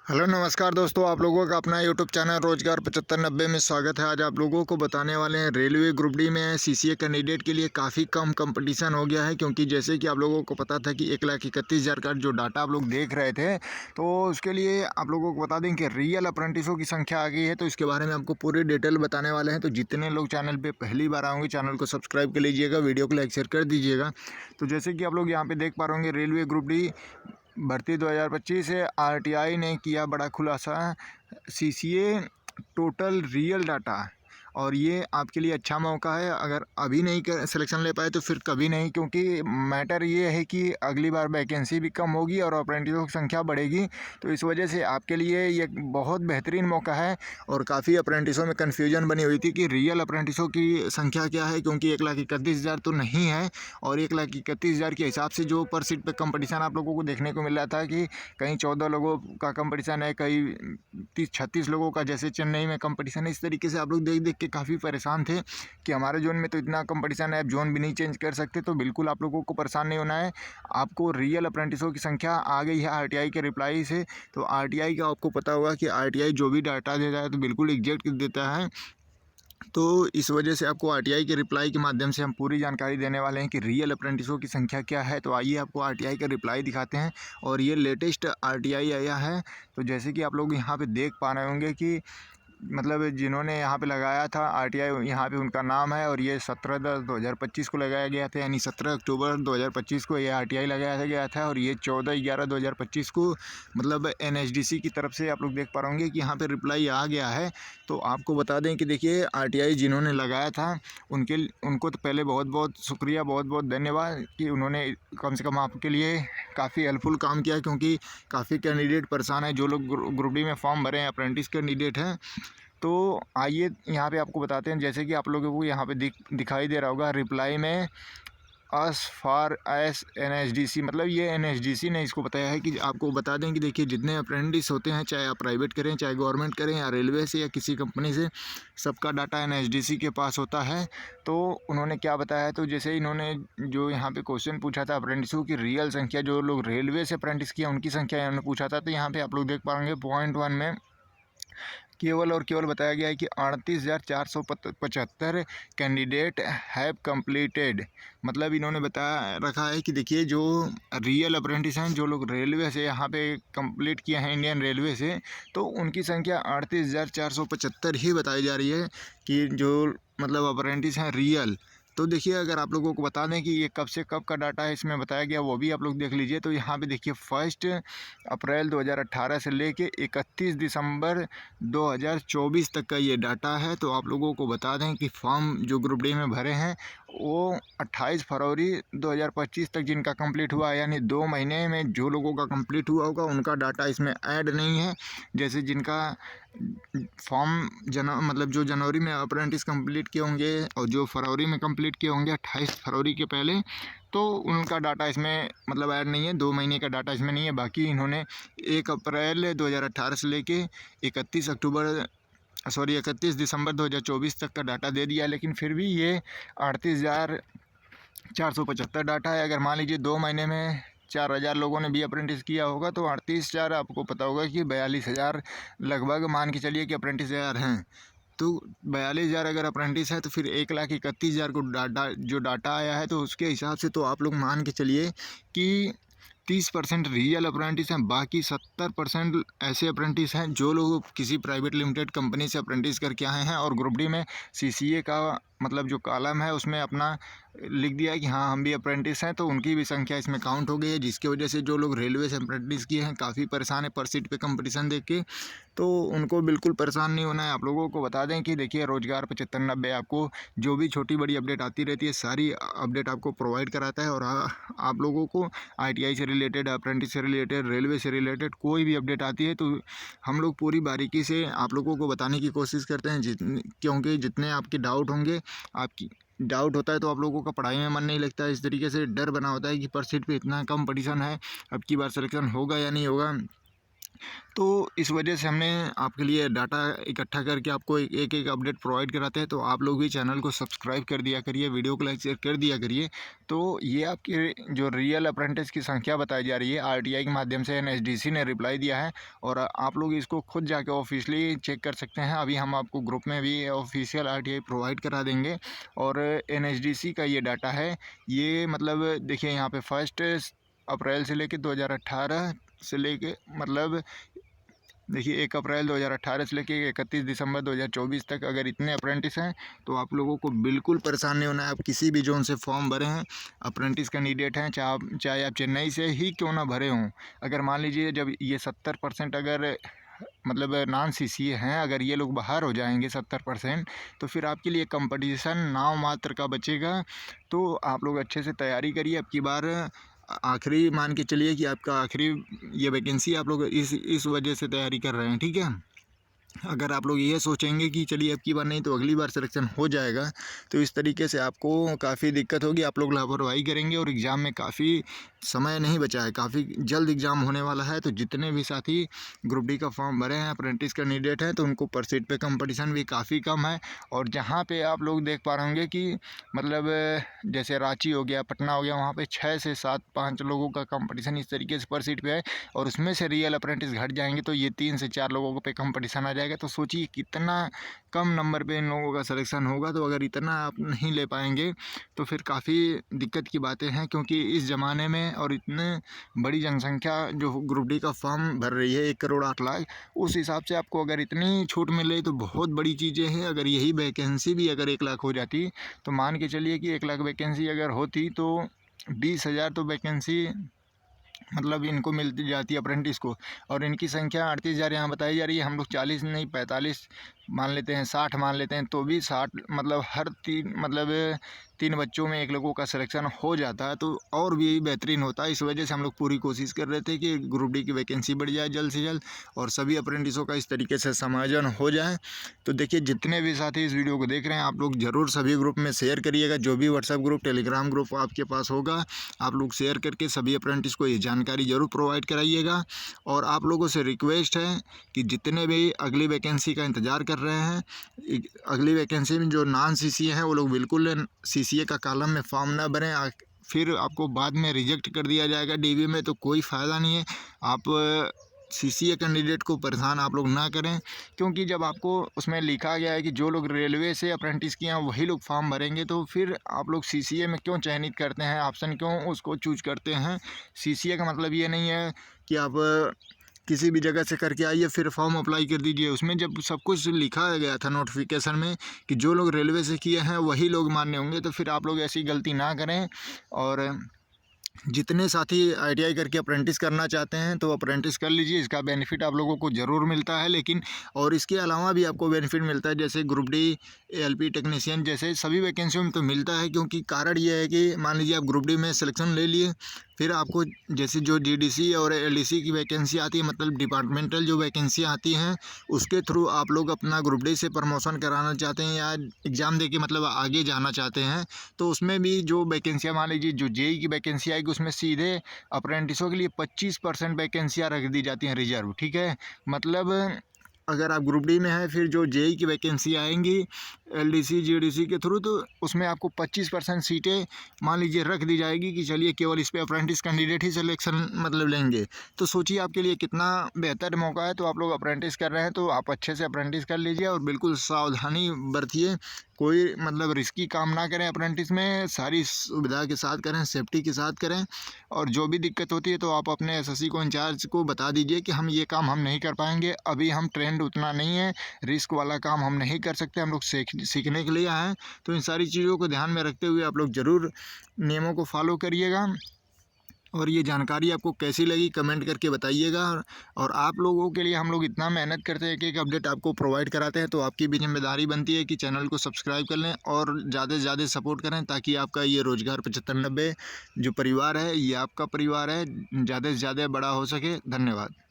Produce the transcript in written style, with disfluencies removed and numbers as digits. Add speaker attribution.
Speaker 1: Hello नमस्कार दोस्तों, आप लोगों का अपना यूट्यूब चैनल रोजगार 7590 में स्वागत है। आज आप लोगों को बताने वाले हैं रेलवे ग्रुप डी में सीसीए कैंडिडेट के लिए काफ़ी कम कंपटीशन हो गया है, क्योंकि जैसे कि आप लोगों को पता था कि 1,31,000 का जो डाटा आप लोग देख रहे थे, तो उसके लिए आप लोगों को बता दें कि रियल अप्रेंटिसों की संख्या आ गई है। तो इसके बारे में आपको पूरी डिटेल बताने वाले हैं। तो जितने लोग चैनल पर पहली बार आएंगे चैनल को सब्सक्राइब कर लीजिएगा, वीडियो को लाइक शेयर कर दीजिएगा। तो जैसे कि आप लोग यहाँ पे देख पा रहे होंगे, रेलवे ग्रुप डी भर्ती 2025 से आरटीआई ने किया बड़ा खुलासा। सीसीए टोटल रियल डाटा, और ये आपके लिए अच्छा मौका है। अगर अभी नहीं कर सिलेक्शन ले पाए तो फिर कभी नहीं, क्योंकि मैटर ये है कि अगली बार वैकेंसी भी कम होगी और अप्रेंटिसों की संख्या बढ़ेगी। तो इस वजह से आपके लिए ये बहुत बेहतरीन मौका है। और काफ़ी अप्रेंटिसों में कन्फ्यूजन बनी हुई थी कि रियल अप्रेंटिसों की संख्या क्या है, क्योंकि 1,31,000 तो नहीं है। और 1,31,000 के हिसाब से जो पर सीट पे कंपटीशन आप लोगों को देखने को मिल रहा था कि कहीं 14 लोगों का कंपटीशन है, कहीं 30-36 लोगों का, जैसे चेन्नई में कंपटीशन है। इस तरीके से आप लोग देख देख के काफ़ी परेशान थे कि हमारे जोन में तो इतना कंपटीशन है, आप जोन भी नहीं चेंज कर सकते। तो बिल्कुल आप लोगों को परेशान नहीं होना है, आपको रियल अप्रेंटिसों की संख्या आ गई है आरटीआई के रिप्लाई से। तो आरटीआई का आपको पता होगा कि आरटीआई जो भी डाटा देता है तो बिल्कुल एग्जैक्ट देता है। तो इस वजह से आपको आरटीआई के रिप्लाई के माध्यम से हम पूरी जानकारी देने वाले हैं कि रियल अप्रेंटिसों की संख्या क्या है। तो आइए आपको आरटीआई का रिप्लाई दिखाते हैं। और ये लेटेस्ट आरटीआई आया है। तो जैसे कि आप लोग यहाँ पे देख पा रहे होंगे कि मतलब जिन्होंने यहाँ पे लगाया था आरटीआई, यहाँ पे उनका नाम है। और ये 17/10/2025 को लगाया गया था, यानी 17 अक्टूबर 2025 को ये आरटीआई लगाया गया था। और ये 14/11/2025 को मतलब एनएचडीसी की तरफ से आप लोग देख पा रहे होंगे कि यहाँ पे रिप्लाई आ गया है। तो आपको बता दें कि देखिए, आरटीआई जिन्होंने लगाया था उनको तो पहले बहुत बहुत शुक्रिया, बहुत बहुत धन्यवाद कि उन्होंने कम से कम आपके लिए काफ़ी हेल्पफुल काम किया, क्योंकि काफ़ी कैंडिडेट परेशान है जो लोग ग्रुप डी में फॉर्म भरे हैं, अप्रेंटिस कैंडिडेट हैं। तो आइए यहाँ पे आपको बताते हैं, जैसे कि आप लोगों को यहाँ पे दिखाई दे रहा होगा रिप्लाई में, अस फार एस एनएचडीसी, मतलब ये एनएचडीसी ने इसको बताया है कि आपको बता दें कि देखिए, जितने अप्रेंटिस होते हैं, चाहे आप प्राइवेट करें, चाहे गवर्नमेंट करें, या रेलवे से या किसी कंपनी से, सबका डाटा एनएचडीसी के पास होता है। तो उन्होंने क्या बताया, तो जैसे इन्होंने जो यहाँ पे क्वेश्चन पूछा था अप्रेंटिसों की रियल संख्या, जो लोग रेलवे से अप्रेंटिस किया उनकी संख्या इन्होंने पूछा था। तो यहाँ पे आप लोग देख पाएंगे पॉइंट 1 में केवल और केवल बताया गया है कि 38,475 कैंडिडेट हैव कंप्लीटेड। मतलब इन्होंने बताया रखा है कि देखिए, जो रियल अप्रेंटिस हैं, जो लोग रेलवे से यहाँ पे कंप्लीट किए हैं इंडियन रेलवे से, तो उनकी संख्या 38,475 ही बताई जा रही है कि जो मतलब अप्रेंटिस हैं रियल। तो देखिए, अगर आप लोगों को बता दें कि ये कब से कब का डाटा है इसमें बताया गया, वो भी आप लोग देख लीजिए। तो यहाँ पे देखिए, 1 अप्रैल 2018 से लेके 31 दिसंबर 2024 तक का ये डाटा है। तो आप लोगों को बता दें कि फॉर्म जो ग्रुप डी में भरे हैं वो 28 फरवरी 2025 तक जिनका कंप्लीट हुआ है, यानी 2 महीने में जो लोगों का कंप्लीट हुआ होगा उनका डाटा इसमें ऐड नहीं है। जैसे जिनका फॉर्म मतलब जो जनवरी में अप्रेंटिस कंप्लीट किए होंगे और जो फरवरी में कंप्लीट किए होंगे 28 फरवरी के पहले, तो उनका डाटा इसमें मतलब ऐड नहीं है। 2 महीने का डाटा इसमें नहीं है। बाकी इन्होंने 1 अप्रैल 2018 से लेके 31 दिसंबर 2024 तक का डाटा दे दिया। लेकिन फिर भी ये 38,475 डाटा है। अगर मान लीजिए 2 महीने में 4,000 लोगों ने भी अप्रेंटिस किया होगा, तो 38,4, आपको पता होगा कि 42,000 लगभग मान के चलिए कि अप्रेंटिस यार हैं। तो 42,000 अगर अप्रेंटिस है, तो फिर 1,31,000 को जो डाटा आया है, तो उसके हिसाब से तो आप लोग मान के चलिए कि 30% रियल अप्रेंटिस हैं। बाकी 70% ऐसे अप्रेंटिस हैं जो लोग किसी प्राइवेट लिमिटेड कंपनी से अप्रेंटिस करके आए हैं और ग्रुप डी में सीसीए का मतलब जो कॉलम है उसमें अपना लिख दिया है कि हाँ हम भी अप्रेंटिस हैं। तो उनकी भी संख्या इसमें काउंट हो गई है, जिसकी वजह से जो लोग रेलवे से अप्रेंटिस किए हैं काफ़ी परेशान है पर सीट पे कंपटीशन देख के। तो उनको बिल्कुल परेशान नहीं होना है। आप लोगों को बता दें कि देखिए, रोजगार 7590 आपको जो भी छोटी बड़ी अपडेट आती रहती है, सारी अपडेट आपको प्रोवाइड कराता है। और आप लोगों को आईटीआई से रिलेटेड, अप्रेंटिस से रिलेटेड, रेलवे से रिलेटेड कोई भी अपडेट आती है तो हम लोग पूरी बारीकी से आप लोगों को बताने की कोशिश करते हैं, क्योंकि जितने आपके डाउट होंगे, आपकी डाउट होता है तो आप लोगों का पढ़ाई में मन नहीं लगता है। इस तरीके से डर बना होता है कि पर सीट पे इतना कंपटीशन है, अब की बार सिलेक्शन होगा या नहीं होगा। तो इस वजह से हमने आपके लिए डाटा इकट्ठा करके आपको एक एक अपडेट प्रोवाइड कराते हैं। तो आप लोग भी चैनल को सब्सक्राइब कर दिया करिए, वीडियो को लाइक शेयर कर दिया करिए। तो ये आपकी जो रियल अप्रेंटिस की संख्या बताई जा रही है आरटीआई के माध्यम से एनएचडीसी ने रिप्लाई दिया है, और आप लोग इसको खुद जाके ऑफिशियली चेक कर सकते हैं। अभी हम आपको ग्रुप में भी ऑफिशियल आरटीआई प्रोवाइड करा देंगे। और एनएचडीसी का ये डाटा है, ये मतलब देखिए यहाँ पे 1 अप्रैल से लेके 2018 से लेके मतलब देखिए 1 अप्रैल 2018 से लेके 31 दिसंबर 2024 तक अगर इतने अप्रेंटिस हैं तो आप लोगों को बिल्कुल परेशान नहीं होना है। आप किसी भी जोन से फॉर्म भरे हैं, अप्रेंटिस कैंडिडेट हैं, चाहे आप चेन्नई से ही क्यों ना भरे हों, अगर मान लीजिए जब ये 70% अगर मतलब नॉन सीसीए हैं, अगर ये लोग बाहर हो जाएंगे 70%, तो फिर आपके लिए कंपटीशन नाम मात्र का बचेगा। तो आप लोग अच्छे से तैयारी करिए। अब की बार आखिरी मान के चलिए कि आपका आखिरी ये वैकेंसी आप लोग इस वजह से तैयारी कर रहे हैं, ठीक है। अगर आप लोग ये सोचेंगे कि चलिए अब की बार नहीं तो अगली बार सिलेक्शन हो जाएगा, तो इस तरीके से आपको काफ़ी दिक्कत होगी। आप लोग लापरवाही करेंगे और एग्ज़ाम में काफ़ी समय नहीं बचा है, काफ़ी जल्द एग्ज़ाम होने वाला है। तो जितने भी साथी ग्रुप डी का फॉर्म भरे हैं, अप्रेंटिस कैंडिडेट हैं, तो उनको पर सीट पे कंपटीशन भी काफ़ी कम है। और जहाँ पे आप लोग देख पा रहे होंगे कि मतलब जैसे रांची हो गया, पटना हो गया, वहाँ पे 6 से 7 5 लोगों का कंपटीशन इस तरीके से पर सीट पे है, और उसमें से रियल अप्रेंटिस घट जाएंगे तो ये 3 से 4 लोगों पे कंपटीशन आ जाएगा। तो सोचिए कितना कम नंबर पे इन लोगों का सिलेक्शन होगा। तो अगर इतना आप नहीं ले पाएंगे तो फिर काफ़ी दिक्कत की बातें हैं, क्योंकि इस ज़माने में और इतने बड़ी जनसंख्या जो ग्रुप डी का फॉर्म भर रही है 1 करोड़ 8 लाख, उस हिसाब से आपको अगर इतनी छूट मिले तो बहुत बड़ी चीज़ें हैं। अगर यही वैकेंसी भी अगर 1 लाख हो जाती, तो मान के चलिए कि 1 लाख वैकेंसी अगर होती तो 20,000 तो वैकेंसी मतलब इनको मिलती जाती है अप्रेंटिस को। और इनकी संख्या 38,000 यहाँ बताई जा रही है। हम लोग 40 नहीं 45 मान लेते हैं, 60 मान लेते हैं, तो भी 60 मतलब हर 3 बच्चों में 1 लोगों का सिलेक्शन हो जाता है, तो और भी बेहतरीन होता है। इस वजह से हम लोग पूरी कोशिश कर रहे थे कि ग्रुप डी की वैकेंसी बढ़ जाए जल्द से जल्द और सभी अप्रेंटिसों का इस तरीके से समायोजन हो जाए। तो देखिए जितने भी साथी इस वीडियो को देख रहे हैं, आप लोग ज़रूर सभी ग्रुप में शेयर करिएगा। जो भी व्हाट्सएप ग्रुप, टेलीग्राम ग्रुप आपके पास होगा, आप लोग शेयर करके सभी अप्रेंटिस को ये जानकारी ज़रूर प्रोवाइड कराइएगा। और आप लोगों से रिक्वेस्ट है कि जितने भी अगली वैकेंसी का इंतज़ार कर रहे हैं, अगली वैकेंसी में जो नॉन सीसीए हैं वो लोग बिल्कुल सीसीए का कॉलम में फॉर्म ना भरें, फिर आपको बाद में रिजेक्ट कर दिया जाएगा डीवी में, तो कोई फ़ायदा नहीं है। आप सीसीए कैंडिडेट को परेशान आप लोग ना करें, क्योंकि जब आपको उसमें लिखा गया है कि जो लोग रेलवे से अप्रेंटिस किए हैं वही लोग फॉर्म भरेंगे, तो फिर आप लोग सीसीए में क्यों चयनित करते हैं, ऑप्शन क्यों उसको चूज करते हैं। सीसीए का मतलब ये नहीं है कि आप किसी भी जगह से करके आइए फिर फॉर्म अप्लाई कर दीजिए। उसमें जब सब कुछ लिखा गया था नोटिफिकेशन में कि जो लोग रेलवे से किए हैं वही लोग मान्य होंगे, तो फिर आप लोग ऐसी गलती ना करें। और जितने साथी आईटीआई करके अप्रेंटिस करना चाहते हैं तो अप्रेंटिस कर लीजिए, इसका बेनिफिट आप लोगों को ज़रूर मिलता है। लेकिन और इसके अलावा भी आपको बेनिफिट मिलता है, जैसे ग्रुप डी, एएलपी टेक्नीशियन जैसे सभी वैकेंसियों में तो मिलता है। क्योंकि कारण ये है कि मान लीजिए आप ग्रुप डी में सिलेक्शन ले लिए, फिर आपको जैसे जो जीडीसी और एलडीसी की वैकेंसी आती है, मतलब डिपार्टमेंटल जो वैकेंसी आती हैं, उसके थ्रू आप लोग अपना ग्रुप डी से प्रमोशन कराना चाहते हैं या एग्ज़ाम दे के मतलब आगे जाना चाहते हैं, तो उसमें भी जो वैकेंसियाँ मान लीजिए जो जेई की वैकेंसी आएगी उसमें सीधे अप्रेंटिसों के लिए 25% वैकेंसियाँ रख दी जाती हैं रिजर्व, ठीक है। मतलब अगर आप ग्रुप डी में हैं, फिर जो जेई की वैकेंसी आएंगी एलडीसी जीडीसी के थ्रू, तो उसमें आपको 25% सीटें मान लीजिए रख दी जाएगी कि चलिए केवल इस पे अप्रेंटिस कैंडिडेट ही सिलेक्शन मतलब लेंगे। तो सोचिए आपके लिए कितना बेहतर मौका है। तो आप लोग अप्रेंटिस कर रहे हैं तो आप अच्छे से अप्रेंटिस कर लीजिए और बिल्कुल सावधानी बरतिए, कोई मतलब रिस्की काम ना करें। अप्रेंटिस में सारी सुविधा के साथ करें, सेफ्टी के साथ करें। और जो भी दिक्कत होती है तो आप अपने एसएससी को, इंचार्ज को बता दीजिए कि हम ये काम हम नहीं कर पाएंगे, अभी हम ट्रेंड उतना नहीं है, रिस्क वाला काम हम नहीं कर सकते, हम लोग सीखने के लिए आए हैं। तो इन सारी चीज़ों को ध्यान में रखते हुए आप लोग ज़रूर नियमों को फॉलो करिएगा। और ये जानकारी आपको कैसी लगी कमेंट करके बताइएगा। और आप लोगों के लिए हम लोग इतना मेहनत करते हैं, एक अपडेट आपको प्रोवाइड कराते हैं, तो आपकी भी जिम्मेदारी बनती है कि चैनल को सब्सक्राइब कर लें और ज़्यादा से ज़्यादा सपोर्ट करें, ताकि आपका ये रोज़गार 7590 जो परिवार है, ये आपका परिवार है, ज़्यादा से ज़्यादा बड़ा हो सके। धन्यवाद।